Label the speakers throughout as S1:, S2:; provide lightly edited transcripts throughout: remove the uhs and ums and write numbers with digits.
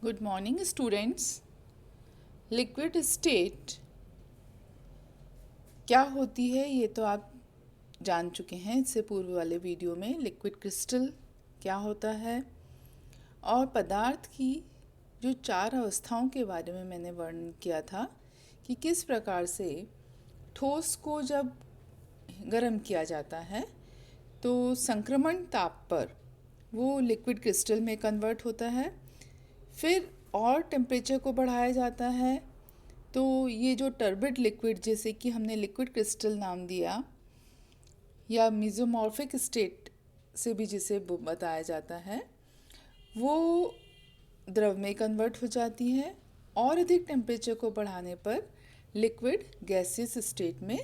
S1: Good morning students. Liquid state क्या होती है ये तो आप जान चुके हैं इससे पूर्व वाले वीडियो में। लिक्विड क्रिस्टल क्या होता है और पदार्थ की जो चार अवस्थाओं के बारे में मैंने वर्णन किया था कि किस प्रकार से ठोस को जब गर्म किया जाता है तो संक्रमण ताप पर वो लिक्विड क्रिस्टल में कन्वर्ट होता है। फिर और टेम्परेचर को बढ़ाया जाता है तो ये जो टर्बिड लिक्विड, जैसे कि हमने लिक्विड क्रिस्टल नाम दिया, या मिजोमॉर्फिक स्टेट से भी जिसे बताया जाता है, वो द्रव में कन्वर्ट हो जाती है और अधिक टेम्परेचर को बढ़ाने पर लिक्विड गैसियस स्टेट में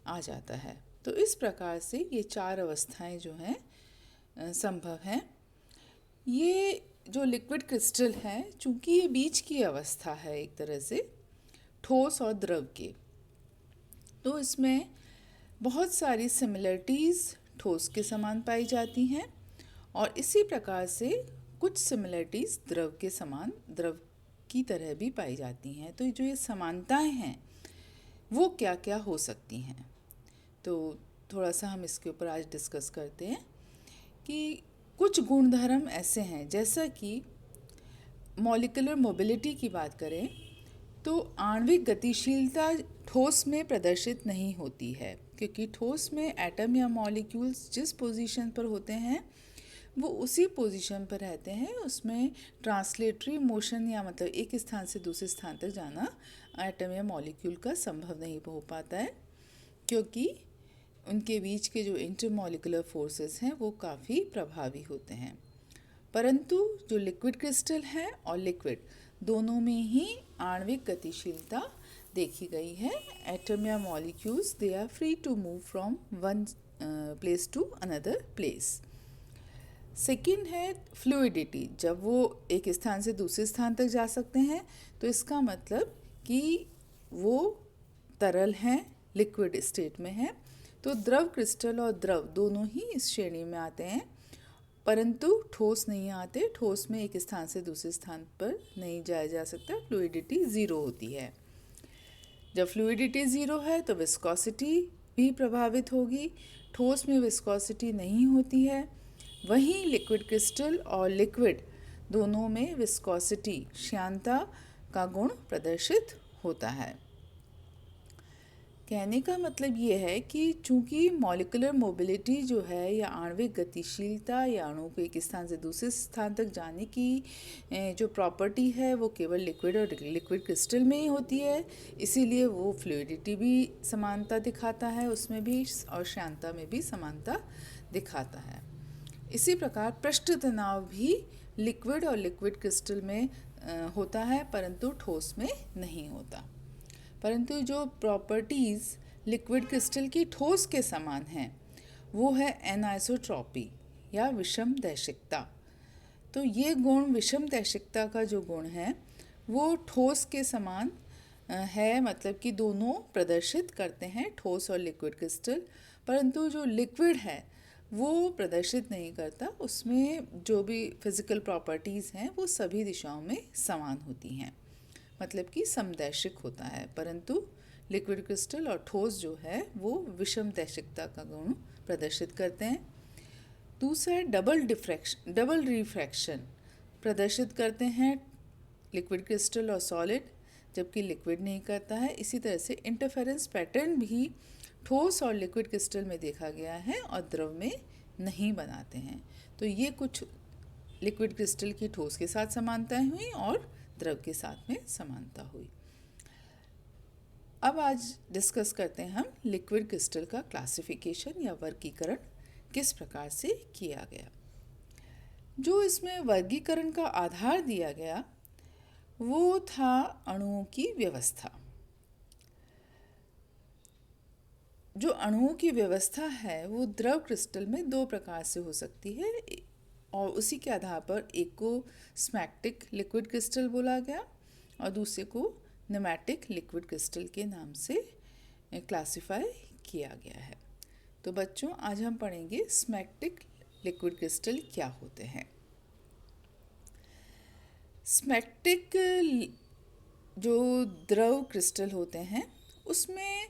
S1: आ जाता है। तो इस प्रकार से ये चार अवस्थाएं जो हैं संभव हैं। ये जो लिक्विड क्रिस्टल है, चूंकि ये बीच की अवस्था है एक तरह से ठोस और द्रव के, तो इसमें बहुत सारी सिमिलरिटीज़ ठोस के समान पाई जाती हैं और इसी प्रकार से कुछ सिमिलरिटीज़ द्रव के समान, द्रव की तरह भी पाई जाती हैं। तो जो ये समानताएं हैं वो क्या क्या हो सकती हैं, तो थोड़ा सा हम इसके ऊपर आज डिस्कस करते हैं कि कुछ गुणधर्म ऐसे हैं, जैसा कि मॉलिक्यूलर मोबिलिटी की बात करें तो आणविक गतिशीलता ठोस में प्रदर्शित नहीं होती है, क्योंकि ठोस में एटम या मॉलिक्यूल्स जिस पोजीशन पर होते हैं वो उसी पोजीशन पर रहते हैं। उसमें ट्रांसलेटरी मोशन, या मतलब एक स्थान से दूसरे स्थान तक जाना एटम या मॉलिक्यूल का संभव नहीं हो पाता है, क्योंकि उनके बीच के जो इंटरमॉलिक्यूलर फोर्सेस हैं वो काफ़ी प्रभावी होते हैं। परंतु जो लिक्विड क्रिस्टल है और लिक्विड दोनों में ही आणविक गतिशीलता देखी गई है। एटम या molecules they are free to move from one place to another place. Second है फ्लूइडिटी, जब वो एक स्थान से दूसरे स्थान तक जा सकते हैं तो इसका मतलब कि वो तरल हैं, लिक्विड स्टेट में है। तो द्रव क्रिस्टल और द्रव दोनों ही इस श्रेणी में आते हैं, परंतु ठोस नहीं आते। ठोस में एक स्थान से दूसरे स्थान पर नहीं जाया जा सकता, फ्लूइडिटी ज़ीरो होती है। जब फ्लूइडिटी ज़ीरो है तो विस्कोसिटी भी प्रभावित होगी, ठोस में विस्कोसिटी नहीं होती है। वहीं लिक्विड क्रिस्टल और लिक्विड दोनों में विस्कोसिटी, श्यानता का गुण प्रदर्शित होता है। कहने का मतलब ये है कि चूंकि मॉलिक्यूलर मोबिलिटी जो है या आणविक गतिशीलता या अणु को एक स्थान से दूसरे स्थान तक जाने की जो प्रॉपर्टी है वो केवल लिक्विड और लिक्विड क्रिस्टल में ही होती है, इसीलिए वो फ्लूइडिटी भी समानता दिखाता है उसमें भी, और श्यानता में भी समानता दिखाता है। इसी प्रकार पृष्ठ तनाव भी लिक्विड और लिक्विड क्रिस्टल में होता है, परंतु ठोस में नहीं होता। परंतु जो प्रॉपर्टीज़ लिक्विड क्रिस्टल की ठोस के समान हैं वो है एनआइसोट्रॉपी या विषम दैशिकता। तो ये गुण, विषम दैशिकता का जो गुण है वो ठोस के समान है, मतलब कि दोनों प्रदर्शित करते हैं, ठोस और लिक्विड क्रिस्टल। परंतु जो लिक्विड है वो प्रदर्शित नहीं करता, उसमें जो भी फिज़िकल प्रॉपर्टीज़ हैं वो सभी दिशाओं में समान होती हैं, मतलब कि समदैशिक होता है। परंतु लिक्विड क्रिस्टल और ठोस जो है वो विषम दैशिकता का गुण प्रदर्शित करते हैं। दूसरा है डबल रिफ्रैक्शन प्रदर्शित करते हैं लिक्विड क्रिस्टल और सॉलिड, जबकि लिक्विड नहीं करता है। इसी तरह से इंटरफेरेंस पैटर्न भी ठोस और लिक्विड क्रिस्टल में देखा गया है और द्रव में नहीं बनाते हैं। तो ये कुछ लिक्विड क्रिस्टल की ठोस के साथ समानताएं हुई और द्रव के साथ में समानता हुई। अब आज डिस्कस करते हैं हम लिक्विड क्रिस्टल का क्लासिफिकेशन या वर्गीकरण किस प्रकार से किया गया। जो इसमें वर्गीकरण का आधार दिया गया वो था अणुओं की व्यवस्था। जो अणुओं की व्यवस्था है वो द्रव क्रिस्टल में दो प्रकार से हो सकती है, और उसी के आधार पर एक को स्मैक्टिक लिक्विड क्रिस्टल बोला गया और दूसरे को नेमैटिक लिक्विड क्रिस्टल के नाम से क्लासिफाई किया गया है। तो बच्चों, आज हम पढ़ेंगे स्मैक्टिक लिक्विड क्रिस्टल क्या होते हैं। स्मैक्टिक जो द्रव क्रिस्टल होते हैं उसमें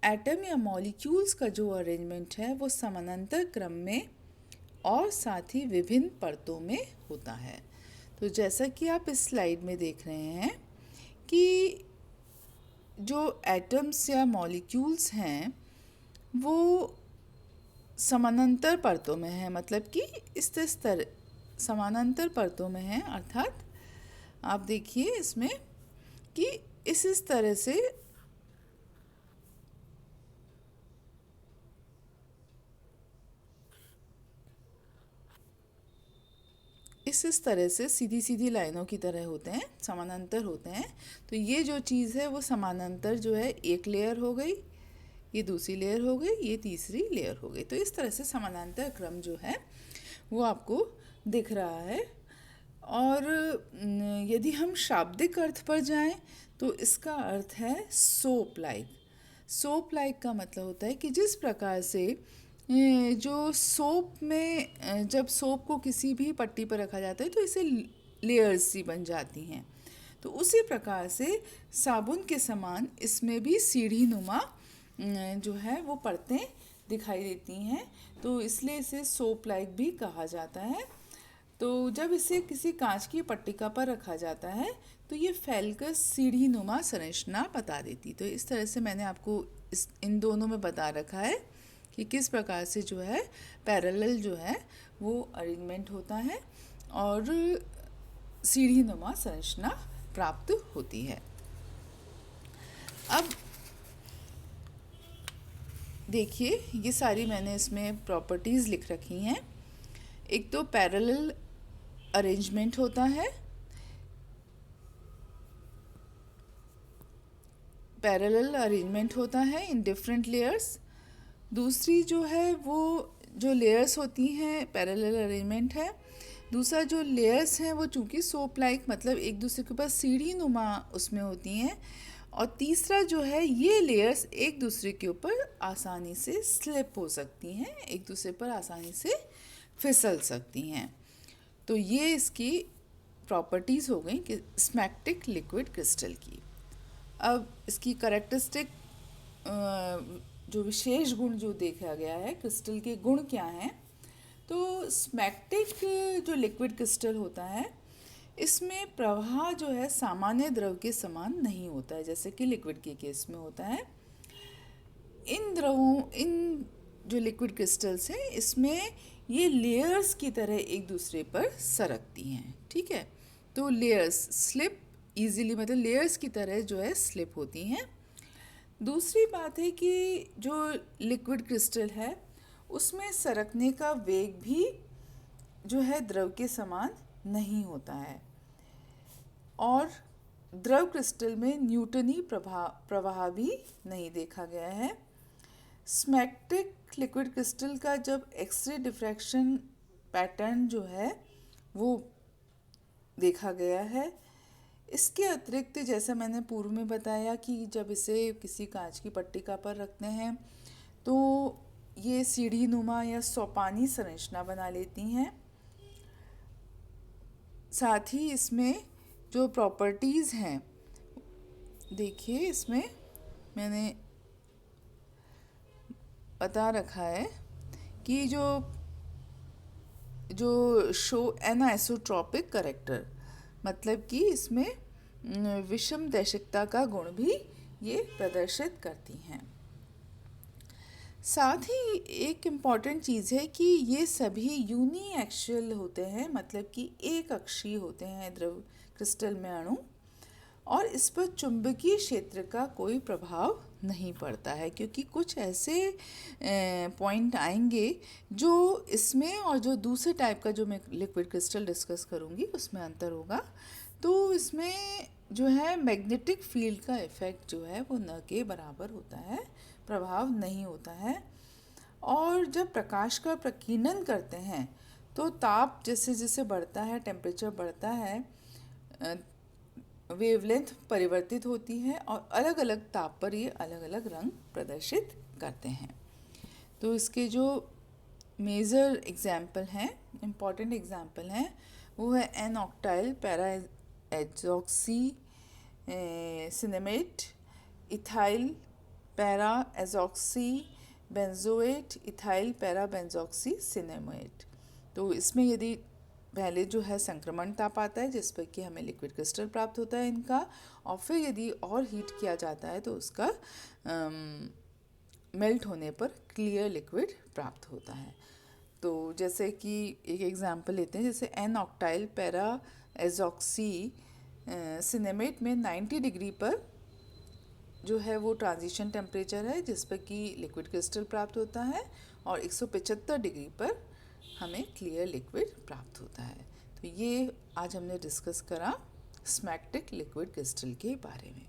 S1: एटम या मॉलिक्यूल्स का जो अरेंजमेंट है वो समानांतर क्रम में और साथ ही विभिन्न परतों में होता है। तो जैसा कि आप इस स्लाइड में देख रहे हैं कि जो एटम्स या मॉलिक्यूल्स हैं वो समानांतर परतों में हैं, मतलब कि इस तरह समानांतर परतों में हैं, अर्थात आप देखिए इसमें कि इस तरह से इस तरह से सीधी सीधी लाइनों की तरह होते हैं, समानांतर होते हैं। तो ये जो चीज़ है वो समानांतर जो है एक लेयर हो गई, ये दूसरी लेयर हो गई, ये तीसरी लेयर हो गई। तो इस तरह से समानांतर क्रम जो है वो आपको दिख रहा है। और यदि हम शाब्दिक अर्थ पर जाएं तो इसका अर्थ है सोप लाइक। सोप लाइक का मतलब होता है कि जिस प्रकार से जो सोप में जब सोप को किसी भी पट्टी पर रखा जाता है तो इसे लेयर्स सी बन जाती हैं, तो उसी प्रकार से साबुन के समान इसमें भी सीढ़ी नुमा जो है वो परतें दिखाई देती हैं, तो इसलिए इसे सोप लाइक भी कहा जाता है। तो जब इसे किसी कांच की पट्टिका पर रखा जाता है तो ये फैलकर सीढ़ी नुमा संरचना बता देती। तो इस तरह से मैंने आपको इन दोनों में बता रखा है कि किस प्रकार से जो है पैरेलल जो है वो अरेंजमेंट होता है और सीढ़ी नुमा संरचना प्राप्त होती है। अब देखिए ये सारी मैंने इसमें प्रॉपर्टीज़ लिख रखी हैं। एक तो पैरेलल अरेंजमेंट होता है, पैरेलल अरेंजमेंट होता है इन डिफरेंट लेयर्स। दूसरी जो है वो जो लेयर्स होती हैं पैरेलल अरेंजमेंट है। दूसरा जो लेयर्स हैं वो चूँकि सोप लाइक मतलब एक दूसरे के ऊपर सीढ़ी नुमा उसमें होती हैं। और तीसरा जो है ये लेयर्स एक दूसरे के ऊपर आसानी से स्लिप हो सकती हैं, एक दूसरे पर आसानी से फिसल सकती हैं। तो ये इसकी प्रॉपर्टीज़ हो गई कि स्मैक्टिक लिक्विड क्रिस्टल की। अब इसकी करेक्टरिस्टिक जो विशेष गुण जो देखा गया है क्रिस्टल के गुण क्या हैं, तो स्मैक्टिक जो लिक्विड क्रिस्टल होता है इसमें प्रवाह जो है सामान्य द्रव के समान नहीं होता है, जैसे कि लिक्विड के केस में होता है। इन जो लिक्विड क्रिस्टल्स हैं इसमें ये लेयर्स की तरह एक दूसरे पर सरकती हैं, ठीक है। तो लेयर्स स्लिप इजीली, मतलब लेयर्स की तरह जो है स्लिप होती हैं। दूसरी बात है कि जो लिक्विड क्रिस्टल है उसमें सरकने का वेग भी जो है द्रव के समान नहीं होता है। और द्रव क्रिस्टल में न्यूटनी प्रवाह भी नहीं देखा गया है। स्मैक्टिक लिक्विड क्रिस्टल का जब एक्सरे डिफ्रैक्शन पैटर्न जो है वो देखा गया है। इसके अतिरिक्त जैसा मैंने पूर्व में बताया कि जब इसे किसी कांच की पट्टिका पर रखते हैं तो ये सीढ़ी नुमा या सोपानी संरचना बना लेती हैं। साथ ही इसमें जो प्रॉपर्टीज़ हैं, देखिए इसमें मैंने बता रखा है कि जो शो एनाइसोट्रॉपिक करेक्टर, मतलब कि इसमें विषम दैशिकता का गुण भी ये प्रदर्शित करती हैं। साथ ही एक इम्पॉर्टेंट चीज़ है कि ये सभी यूनी एक्सियल होते हैं, मतलब कि एक अक्षीय होते हैं द्रव क्रिस्टल में अणु, और इस पर चुंबकीय क्षेत्र का कोई प्रभाव नहीं पड़ता है, क्योंकि कुछ ऐसे पॉइंट आएंगे जो इसमें और जो दूसरे टाइप का जो मैं लिक्विड क्रिस्टल डिस्कस करूँगी उसमें अंतर होगा। तो इसमें जो है मैग्नेटिक फील्ड का इफ़ेक्ट जो है वो न के बराबर होता है, प्रभाव नहीं होता है। और जब प्रकाश का प्रकीर्णन करते हैं तो ताप जैसे जैसे बढ़ता है, टेम्परेचर बढ़ता है, वेवलेंथ परिवर्तित होती है और अलग अलग ताप पर ये अलग अलग रंग प्रदर्शित करते हैं। तो इसके जो मेजर एग्जाम्पल हैं, इम्पॉर्टेंट एग्जाम्पल हैं, वो है N octyl para azoxy cinnamate ethyl para azoxy benzoate ethyl para benzoxy cinnamate. तो इसमें यदि पहले जो है संक्रमण ताप आता है जिस पर कि हमें लिक्विड क्रिस्टल प्राप्त होता है इनका, और फिर यदि और हीट किया जाता है तो उसका मेल्ट होने पर क्लियर लिक्विड प्राप्त होता है। तो जैसे कि एक एग्जांपल लेते हैं, जैसे एन ऑक्टाइल पैरा एजॉक्सी सिनेमेट में 90 डिग्री पर जो है वो ट्रांजिशन टेम्परेचर है जिस पर कि लिक्विड क्रिस्टल प्राप्त होता है, और 175 डिग्री पर हमें क्लियर लिक्विड प्राप्त होता है। तो ये आज हमने डिस्कस करा स्मैक्टिक लिक्विड क्रिस्टल के बारे में।